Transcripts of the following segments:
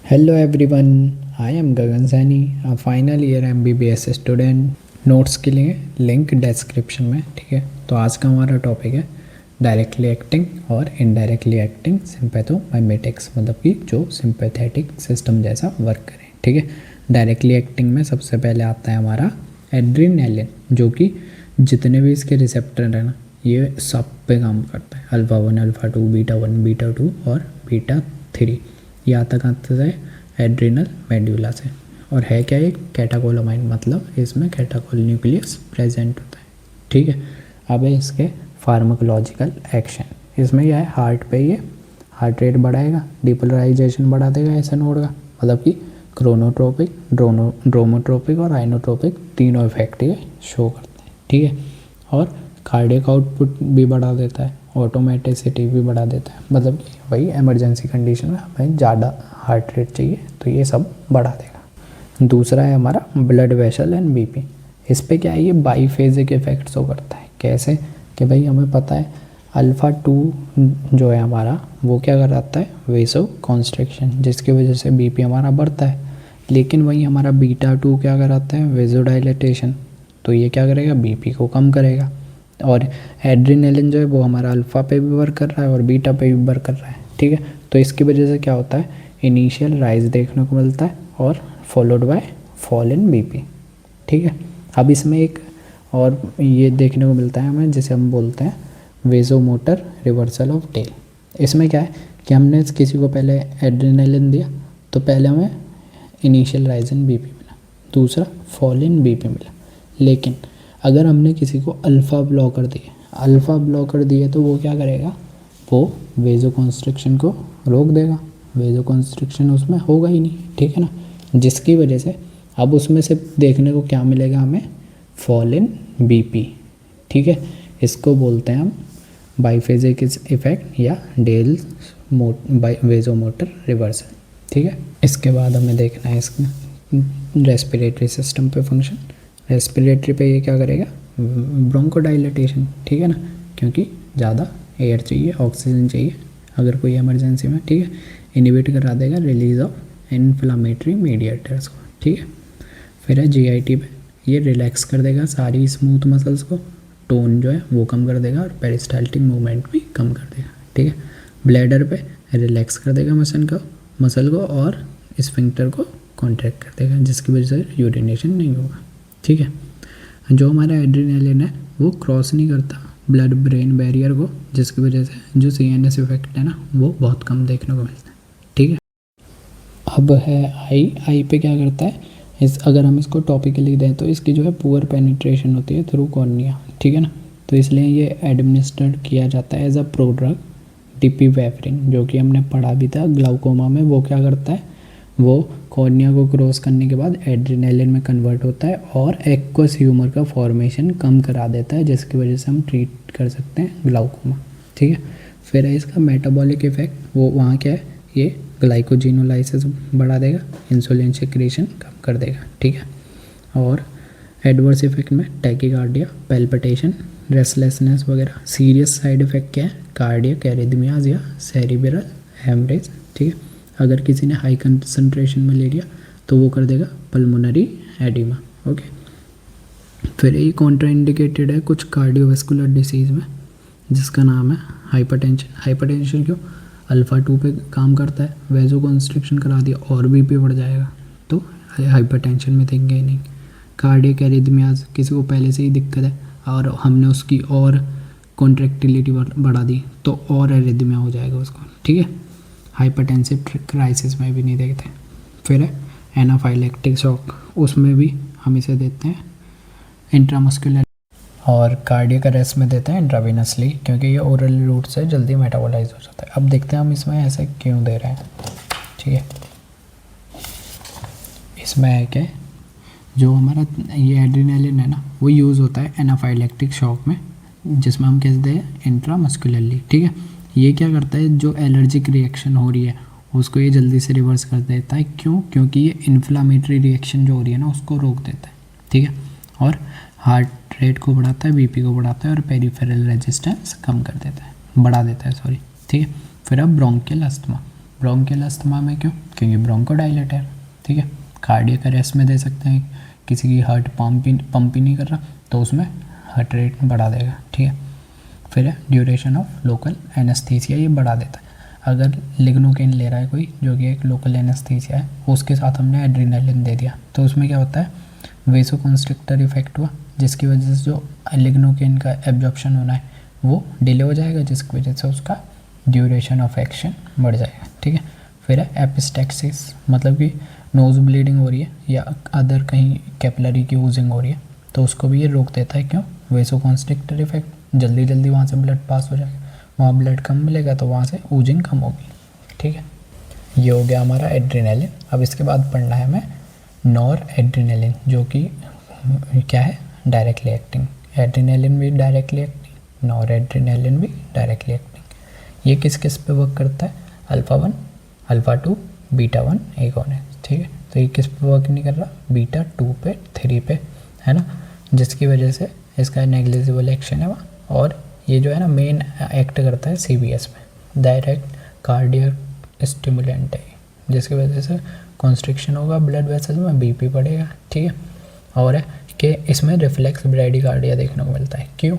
Hello everyone, I am Gagan Saini, a final year MBBS student. Notes के लिए link description में, ठीक है। तो आज का हमारा टॉपिक है डायरेक्टली एक्टिंग और इनडायरेक्टली एक्टिंग सिंपैथोमाइमेटिक्स, मतलब कि जो सिंपैथेटिक सिस्टम जैसा वर्क करें, ठीक है। डायरेक्टली एक्टिंग में सबसे पहले आता है हमारा एड्रेनालिन, जो कि जितने भी इसके रिसेप्टर हैं ना, ये सब पे काम करता है। अल्फ़ा 1, अल्फ़ा 2, बीटा 1, बीटा 2 और बीटा 3। ये आता कहाँ से? एड्रिनल मेड्यूला से। और है क्या? एक कैटाकोलामाइन, मतलब इसमें कैटाकोल न्यूक्लियस प्रेजेंट होता है, ठीक है। अब है इसके फार्माकोलॉजिकल एक्शन। इसमें क्या है? हार्ट पे ये हार्ट रेट बढ़ाएगा, डिपोलराइजेशन बढ़ा देगा ऐसा नोड का, मतलब कि क्रोनोट्रोपिक, ड्रोमोट्रोपिक और आइनोट्रोपिक तीनों इफेक्ट ये शो करते हैं, ठीक है। और कार्डियक आउटपुट भी बढ़ा देता है, ऑटोमेटिसिटी भी बढ़ा देता है, मतलब कि वही इमरजेंसी कंडीशन में हमें ज़्यादा हार्ट रेट चाहिए तो ये सब बढ़ा देगा। दूसरा है हमारा ब्लड वेसल एंड बीपी। इस पे क्या है? ये बाईफेजिक इफेक्ट शो करता है। कैसे? कि भाई हमें पता है अल्फ़ा 2 जो है हमारा, वो क्या कराता है? वेसो कॉन्स्ट्रिक्शन, जिसकी वजह से बीपी हमारा बढ़ता है। लेकिन वही हमारा बीटा 2 क्या कराता है? वेजोडाइलेटेशन, तो ये क्या करेगा? बीपी को कम करेगा। और एड्रेनालिन जो है वो हमारा अल्फ़ा पे भी वर्क कर रहा है और बीटा पे भी वर्क कर रहा है, ठीक है। तो इसकी वजह से क्या होता है? इनिशियल राइज देखने को मिलता है और followed by fall in BP, ठीक है। अब इसमें एक और ये देखने को मिलता है हमें, जिसे हम बोलते हैं वेजोमोटर रिवर्सल ऑफ टेल। इसमें क्या है कि हमने किसी को पहले एड्रेनालिन दिया तो पहले हमें इनिशियल राइज इन बीपी मिला, दूसरा फॉल इन बीपी मिला। लेकिन अगर हमने किसी को अल्फ़ा ब्लॉकर दिए तो वो क्या करेगा? वो वेजो कॉन्स्ट्रिक्शन को रोक देगा, वेजो कॉन्स्ट्रिक्शन उसमें होगा ही नहीं, ठीक है ना। जिसकी वजह से अब उसमें से देखने को क्या मिलेगा हमें? फॉल इन बीपी, ठीक है। इसको बोलते हैं हम बाईफेजिक इफेक्ट या डेल वेजोमोटर रिवर्सल, ठीक है। इसके बाद हमें देखना है इसका रेस्पिरेटरी सिस्टम पे फंक्शन। रेस्पिरेटरी पे ये क्या करेगा? ब्रोंकोडाइलेटेशन, ठीक है ना, क्योंकि ज़्यादा एयर चाहिए, ऑक्सीजन चाहिए अगर कोई इमरजेंसी में, ठीक है। इनिबिट करा देगा रिलीज ऑफ इन्फ्लामेटरी मीडिएटर्स को, ठीक है। फिर है जीआईटी पे, ये रिलैक्स कर देगा सारी स्मूथ मसल्स को, टोन जो है वो कम कर देगा और पेरिस्टाल्टिक मूवमेंट भी कम कर देगा, ठीक है। ब्लैडर पे रिलैक्स कर देगा मसल को और स्फिंक्टर को कॉन्ट्रैक्ट कर देगा, जिसकी वजह से यूरिनेशन नहीं होगा, ठीक है। जो हमारा एड्रेनालिन है वो क्रॉस नहीं करता ब्लड ब्रेन बैरियर को, जिसकी वजह से जो सीएनएस इफेक्ट है ना वो बहुत कम देखने को मिलता है, ठीक है। अब है आई पे क्या करता है? अगर हम इसको टॉपिकली दें तो इसकी जो है पुअर पेनिट्रेशन होती है थ्रू कॉर्निया, ठीक है ना। तो इसलिए ये एडमिनिस्ट्रेट किया जाता है एज अ प्रोड्रग डिपिवेफ्रिन, जो कि हमने पढ़ा भी था ग्लाउकोमा में। वो क्या करता है? वो कॉर्निया को क्रॉस करने के बाद एड्रेनालिन में कन्वर्ट होता है और एक्वस ह्यूमर का फॉर्मेशन कम करा देता है, जिसकी वजह से हम ट्रीट कर सकते हैं ग्लाउकोमा, ठीक है। फिर है इसका मेटाबॉलिक इफेक्ट, वो वहाँ क्या है? ये ग्लाइकोजिनोलाइसिस बढ़ा देगा, इंसुलिन सिक्रेशन कम कर देगा, ठीक है। और एडवर्स इफेक्ट में टैकीकार्डिया, पैल्पिटेशन, रेस्टलेसनेस वगैरह। सीरियस साइड इफेक्ट क्या है? कार्डियक एरिथमियाज या सेरिब्रल हेमरेज, ठीक है। अगर किसी ने हाई कंसंट्रेशन में ले लिया तो वो कर देगा पल्मोनरी एडिमा, ओके। फिर ये कॉन्ट्राइंडिकेटेड है कुछ कार्डियोवास्कुलर डिसीज़ में, जिसका नाम है हाइपरटेंशन। हाइपरटेंशन क्यों? अल्फ़ा 2 पे काम करता है, वेजो कॉन्स्ट्रिक्शन करा दिया और बीपी बढ़ जाएगा, तो हाइपरटेंशन में देंगे ही नहीं। कार्डियक एरिथमियाज, किसी को पहले से ही दिक्कत है और हमने उसकी और कॉन्ट्रैक्टिलिटी बढ़ा दी तो और एरिथमिया हो जाएगा उसको, ठीक है। हाइपरटेंसिव क्राइसिस में भी नहीं देखते। फिर है एनाफाइलेक्टिक शॉक, उसमें भी हम इसे देते हैं इंट्रामस्कुलर, और कार्डियक अरेस्ट में देते हैं इंट्रावेनसली, क्योंकि ये ओरल रूट से जल्दी मेटाबोलाइज हो जाता है। अब देखते हैं हम इसमें ऐसे क्यों दे रहे हैं, ठीक है। इसमें है कि जो हमारा ये एड्रेनालिन है ना, वो यूज़ होता है एनाफाइलेक्टिक शॉक में, जिसमें हम कैसे दें? इंट्रामस्कुलरली, ठीक है। ये क्या करता है? जो एलर्जिक रिएक्शन हो रही है उसको ये जल्दी से रिवर्स कर देता है। क्यों? क्योंकि ये इन्फ्लामेटरी रिएक्शन जो हो रही है ना उसको रोक देता है, ठीक है। और हार्ट रेट को बढ़ाता है, बीपी को बढ़ाता है और पेरिफेरल रेजिस्टेंस कम कर देता है, बढ़ा देता है, सॉरी, ठीक है। फिर अब ब्रोंकियल अस्थमा, ब्रोंकियल अस्थमा में क्यों? क्योंकि ब्रोंकोडायलेटर है, ठीक है। कार्डियक अरेस्ट में दे सकते हैं, किसी की हार्ट पंप ही नहीं कर रहा तो उसमें हार्ट रेट बढ़ा देगा, ठीक है। फिर है ड्यूरेशन ऑफ लोकल एनेस्थीसिया, ये बढ़ा देता है। अगर लिग्नोकेन ले रहा है कोई जो कि एक लोकल एनेस्थीसिया है, उसके साथ हमने एड्रेनालिन दे दिया तो उसमें क्या होता है, वेसोकंस्ट्रिक्टर इफेक्ट हुआ, जिसकी वजह से जो लिग्नोकेन का एब्जॉर्प्शन होना है वो डिले हो जाएगा, जिसकी वजह से उसका ड्यूरेशन ऑफ एक्शन बढ़ जाएगा, ठीक है। फिर है एपिस्टैक्सिस, मतलब कि नोज ब्लीडिंग हो रही है या अदर कहीं कैपिलरी की ऊजिंग हो रही है तो उसको भी ये रोक देता है। क्यों? वेसोकंस्ट्रिक्टर इफेक्ट, जल्दी जल्दी वहाँ से ब्लड पास हो जाएगा, वहाँ ब्लड कम मिलेगा तो वहाँ से ऊजिंग कम होगी, ठीक है। ये हो गया हमारा एड्रेनालिन। अब इसके बाद पढ़ना है हमें नॉर एड्रेनालिन, जो कि क्या है, डायरेक्टली एक्टिंग। एड्रेनालिन भी डायरेक्टली एक्टिंग, नॉर एड्रेनालिन भी डायरेक्टली एक्टिंग। ये किस किस पे वर्क करता है? अल्फा 1, अल्फा 2, बीटा 1 एगोनिस्ट, ठीक है। तो ये किस पे वर्क नहीं कर रहा? बीटा 2 पे, 3 पे, है ना, जिसकी वजह से इसका नेग्लिजिबल एक्शन है वहाँ। और ये जो है ना मेन एक्ट करता है CVS में, डायरेक्ट कार्डियक स्टिमुलेंट है, जिसकी वजह से कॉन्स्ट्रिक्शन होगा ब्लड वेसल्स में, BP बढ़ेगा, ठीक है। और है कि इसमें रिफ्लेक्स ब्रैडिकार्डिया देखने को मिलता है। क्यों?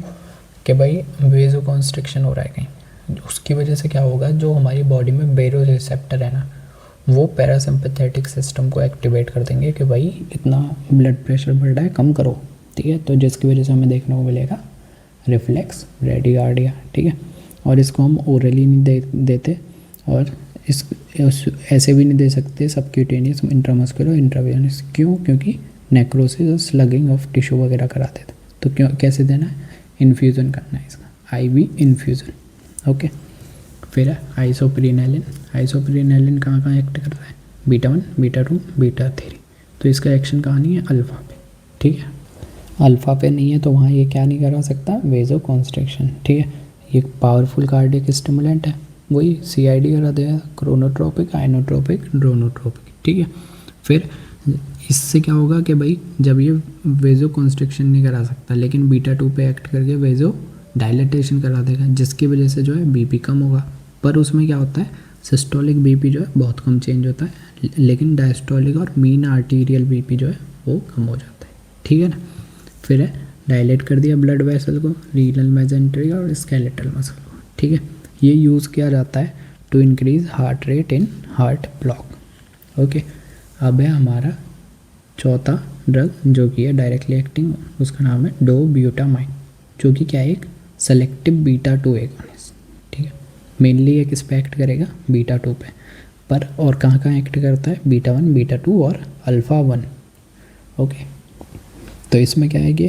कि भाई वेजो कॉन्स्ट्रिक्शन हो रहा है कहीं, उसकी वजह से क्या होगा, जो हमारी बॉडी में बेरो रिसेप्टर है ना, वो पैरासिम्पैथेटिक सिस्टम को एक्टिवेट कर देंगे कि भाई इतना ब्लड प्रेशर बढ़ रहा है, कम करो, ठीक है। तो जिसकी वजह से हमें देखने को मिलेगा रिफ्लेक्स ब्रैडिकार्डिया, ठीक है। और इसको हम ओरली नहीं देते और ऐसे भी नहीं दे सकते सबक्यूटेनियस, इंट्रामस्कुलर, इंट्रावेनस। क्यों? क्योंकि नेक्रोसिस और स्लगिंग ऑफ टिश्यू वगैरह कराते थे। तो क्यों, कैसे देना है? इन्फ्यूज़न करना है इसका, IV इन्फ्यूज़न, ओके। फिर है आइसोप्रिनेलिन। आइसोप्रिनेलिन कहाँ कहाँ एक्ट करता है? Beta 1, beta 2, beta 3। तो इसका एक्शन कहाँ नहीं है? अल्फ़ा पे, ठीक है। अल्फ़ा पे नहीं है तो वहाँ ये क्या नहीं करा सकता? वेजो कॉन्स्ट्रिक्शन, ठीक है। ये पावरफुल कार्डियक स्टिमुलेंट है, वही CID करा देगा, क्रोनोट्रोपिक, आइनोट्रोपिक, ड्रोनोट्रोपिक, ठीक है। फिर इससे क्या होगा कि भाई जब ये वेजो कॉन्स्ट्रिक्शन नहीं करा सकता लेकिन बीटा 2 पे एक्ट करके वेजो डायलेटेशन करा देगा, जिसकी वजह से जो है BP कम होगा। पर उसमें क्या होता है, सिस्टोलिक BP जो है बहुत कम चेंज होता है, लेकिन डायस्टोलिक और मीन आर्टीरियल BP जो है वो कम हो जाता है, ठीक है ना। फिर है डायलेट कर दिया ब्लड वेसल को, रीनल, मेजेंट्री और स्केलेटल मसल को, ठीक है। ये यूज़ किया जाता है to increase heart rate in heart block, okay. अब है हमारा चौथा ड्रग जो कि है डायरेक्टली एक्टिंग, उसका नाम है डोब्यूटामाइन, जो कि क्या है, एक सेलेक्टिव बीटा 2 एगोनिस्ट, ठीक है। मेनली एक इस पे एक्ट करेगा बीटा 2 पे, पर और कहाँ कहाँ एक्ट करता है? बीटा 1, बीटा 2 और अल्फ़ा 1, ओके। तो इसमें क्या है कि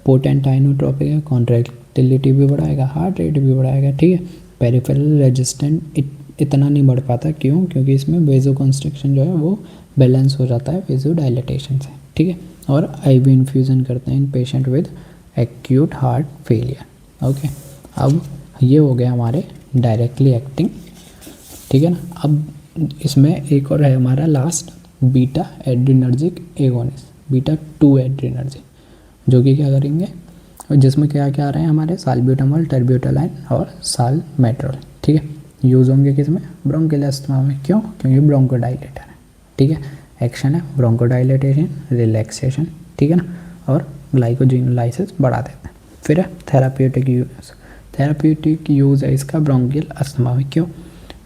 पोटेंट आइनोट्रोपिक है, कॉन्ट्रैक्टिलिटी भी बढ़ाएगा, हार्ट रेट भी बढ़ाएगा, ठीक है। पेरिफेरल रेजिस्टेंट इतना नहीं बढ़ पाता, क्यों? क्योंकि इसमें वेजो कंस्ट्रक्शन जो है वो बैलेंस हो जाता है वेजो डायलेटेशन से, ठीक है। और IV इन्फ्यूज़न करते हैं in patient with acute heart failure, okay. अब ये हो गया हमारे डायरेक्टली एक्टिंग, ठीक है ना। अब इसमें एक और है हमारा last, beta adrenergic agonist, beta 2 adrenergic, जो कि क्या करेंगे, और जिसमें क्या क्या आ रहे हैं हमारे, साल्ब्यूटामॉल, टर्ब्यूटालाइन और सालमेट्रोल, ठीक है। यूज़ होंगे किसमें? ब्रोंकियल अस्थमा में। क्यों? क्योंकि ब्रोंकोडाइलेटर है, ठीक है। एक्शन है ब्रोंकोडाइलेटेशन, रिलैक्सेशन, ठीक है ना, और ग्लाइकोजिनोलाइसिस बढ़ा देते हैं। फिर है थेराप्यूटिक यूज़। थेराप्यूटिक यूज़ है इसका ब्रोंकियल अस्थमा में। क्यों?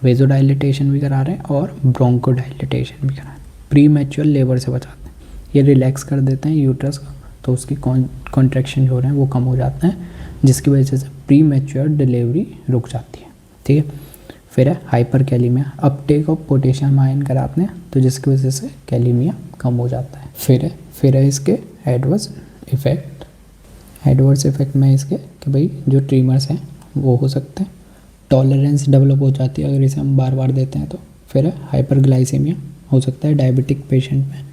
वेजोडाइलेटेशन भी करा रहे हैं और ब्रोंकोडाइलेटेशन भी करा रहे हैं। प्री मैच्योर लेबर से बचाते हैं, ये रिलैक्स कर देते हैं यूट्रस को, तो उसकी कॉन्ट्रैक्शन जो हो रहे हैं वो कम हो जाते हैं, जिसकी वजह से प्री मैच्योर डिलीवरी रुक जाती है, ठीक है। फिर है hyper kalaemia, Uptake of potassium ion कराते हैं तो जिसकी वजह से कैलीमिया कम हो जाता है। फिर है इसके एडवर्स इफेक्ट। एडवर्स इफेक्ट में इसके कि भाई जो ट्रीमर्स हैं वो हो सकते हैं, टॉलरेंस डेवलप हो जाती है अगर इसे हम बार बार देते हैं तो। फिर है हाइपरग्लाइसीमिया हो सकता है डायबिटिक पेशेंट में,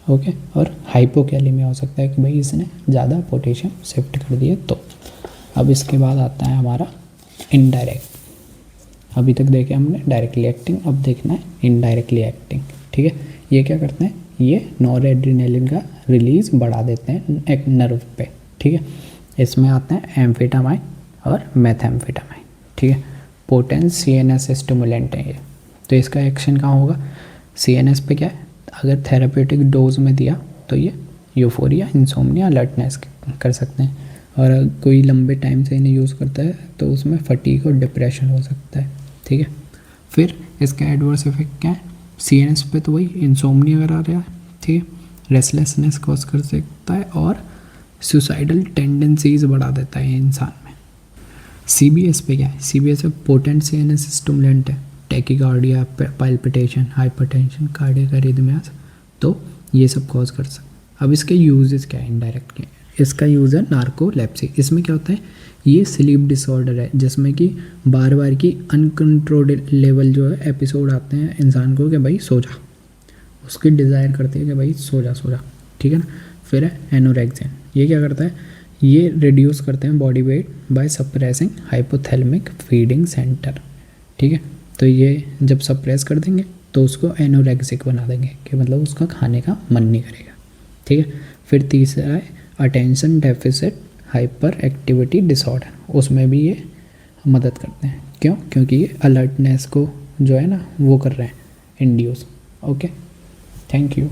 ओके। और हाइपोकैलीमिया हो सकता है कि भाई इसने ज़्यादा पोटेशियम शिफ्ट कर दिए तो। अब इसके बाद आता है हमारा इनडायरेक्ट। अभी तक देखे हमने डायरेक्टली एक्टिंग, अब देखना है इनडायरेक्टली एक्टिंग, ठीक है। ये क्या करते हैं, ये नॉरएड्रेनालिन का रिलीज बढ़ा देते हैं एक नर्व पे, ठीक है। इसमें आते हैं एम्फेटामाइन और मेथाम्फेटामाइन, ठीक है। पोटेंट CNS स्टिमुलेंट है ये, तो इसका एक्शन कहाँ होगा, CNS पे क्या है, अगर थेरापेटिक डोज में दिया तो ये यूफोरिया, इंसोम्निया, अलर्टनेस कर सकते हैं, और कोई लंबे टाइम से इन्हें यूज़ करता है तो उसमें फटीग और डिप्रेशन हो सकता है। ठीक है, फिर इसका एडवर्स इफेक्ट क्या है, CNS पे तो वही इंसोम्निया करा रहा है, ठीक है, रेस्टलेसनेस कॉज कर सकता है और सुसाइडल टेंडेंसीज बढ़ा देता है इंसान में। CBS पे क्या है, CBS पे पोटेंट CNS स्टिमुलेंट है, टैकीकार्डिया, पाल्पिटेशन, हाइपरटेंशन, कार्डियक अरिथमियास, तो ये सब कॉज कर सकता है। अब इसके यूजेस क्या है इनडायरेक्ट के, इसका यूज़ है नार्कोलेप्सी। इसमें क्या होता है, ये स्लीप डिसऑर्डर है जिसमें कि बार बार की अनकंट्रोलेबल जो है एपिसोड आते हैं इंसान को कि भाई सो जा, उसकी डिज़ायर करती है कि भाई सो जा, ठीक है ना। फिर है एनोरेक्सिया, ये क्या करता है, ये रिड्यूस करते हैं body weight by suppressing hypothalamic feeding centre, ठीक है। तो ये जब सप्रेस कर देंगे तो उसको एनोरेक्सिक बना देंगे कि मतलब उसका खाने का मन नहीं करेगा, ठीक है। फिर तीसरा है attention deficit hyper activity disorder, उसमें भी ये मदद करते हैं। क्यों, क्योंकि ये अलर्टनेस को जो है ना वो कर रहे हैं इंड्यूस। Okay, thank you.